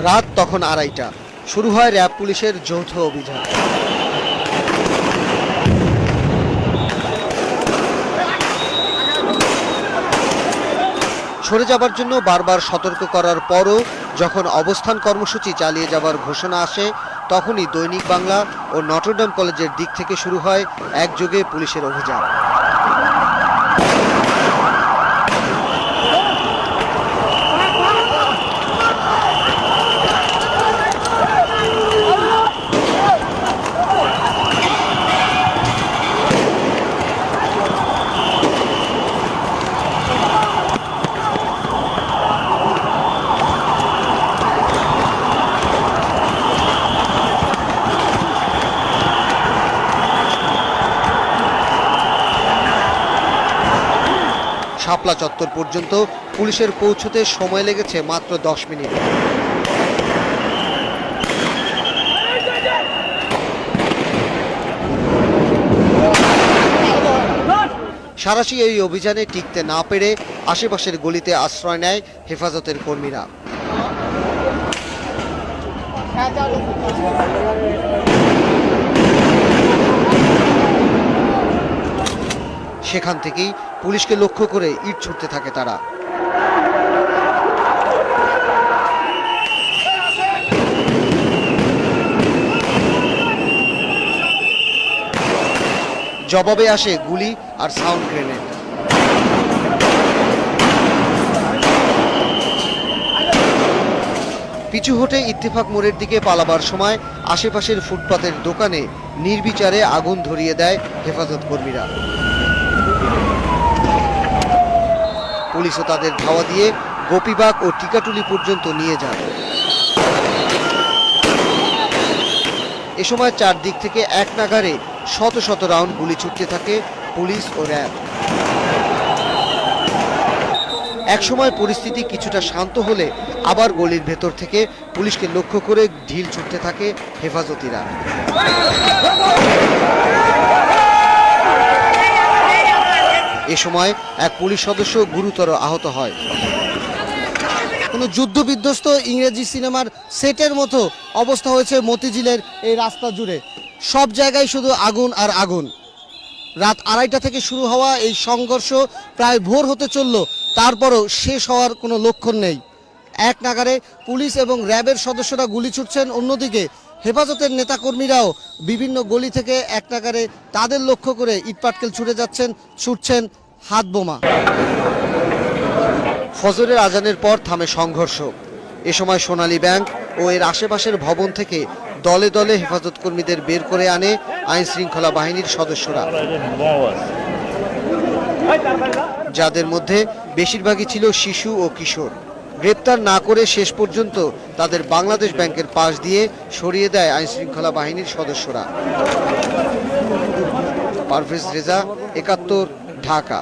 রাত তখন 2:30টা। শুরু হয় র্যাব পুলিশের যৌথ অভিযান। সরে যাবার জন্য বারবার সতর্ক করার পরও যখন অবস্থান কর্মসূচি চালিয়ে যাবার ঘোষণা আসে, তখনই দৈনিক বাংলা ও নটরডেম কলেজের দিক থেকে শুরু হয় একযোগে পুলিশের অভিযান। শাপলা চত্বর পর্যন্ত পুলিশের পৌঁছতে সময় লেগেছে মাত্র 10 মিনিট। সাঁড়াশি এই অভিযানে টিকতে না পেরে আশেপাশের গলিতে আশ্রয় নেয় হেফাজতের কর্মীরা। সেখান থেকেই পুলিশকে লক্ষ্য করে ইট ছুটতে থাকে তারা। জবাবে আসে গুলি আর সাউন্ড গ্রেনেড। পিছু হটে ইত্তেফাক মোড়ের দিকে পালাবার সময় আশেপাশের ফুটপাতের দোকানে নির্বিচারে আগুন ধরিয়ে দেয় হেফাজত কর্মীরা। পুলিশও তাদের ধাওয়া দিয়ে গোপীবাগ ও টিকাটুলি পর্যন্ত নিয়ে যায়। এ সময় চারদিক থেকে এক নাগারে শত শত রাউন্ড গুলি ছুটতে থাকে পুলিশ ও র্যাব। একসময় পরিস্থিতি কিছুটা শান্ত হলে আবার গলির ভেতর থেকে পুলিশকে লক্ষ্য করে ঢিল ছুটতে থাকে হেফাজতিরা। এ সময় এক পুলিশ সদস্য গুরুতর আহত হয়। কোনো যুদ্ধ বিধ্বস্ত ইংরেজি সিনেমার সেটের মতো অবস্থা হয়েছে মতিঝিলের এই রাস্তা জুড়ে। সব জায়গায় শুধু আগুন আর আগুন। রাত 2:30 থেকে শুরু হওয়া এই সংঘর্ষ প্রায় ভোর হতে চলল, তারপরও শেষ হওয়ার কোনো লক্ষণ নেই। এক নাগারে পুলিশ এবং র্যাবের সদস্যরা গুলি ছুটছেন, অন্যদিকে হেফাজতের নেতাকর্মীরাও বিভিন্ন গলি থেকে এক নাগারে তাদের লক্ষ্য করে ইটপাটকেল ছুটছেন হাত বোমা। ফজরের আজানের পর থামে সংঘর্ষ। এ সময় সোনালী ব্যাংক ও এর আশেপাশের ভবন থেকে দলে দলে হেফাজত কর্মীদের বের করে আনে আইন শৃঙ্খলা বাহিনীর সদস্যরা, যাদের মধ্যে বেশিরভাগই ছিল শিশু ও কিশোর। গ্রেপ্তার না করে শেষ পর্যন্ত তাদের বাংলাদেশ ব্যাংকের পাশ দিয়ে সরিয়ে দেয় আইন শৃঙ্খলা বাহিনীর সদস্যরা। পারভেজ রেজা, 71, ঢাকা।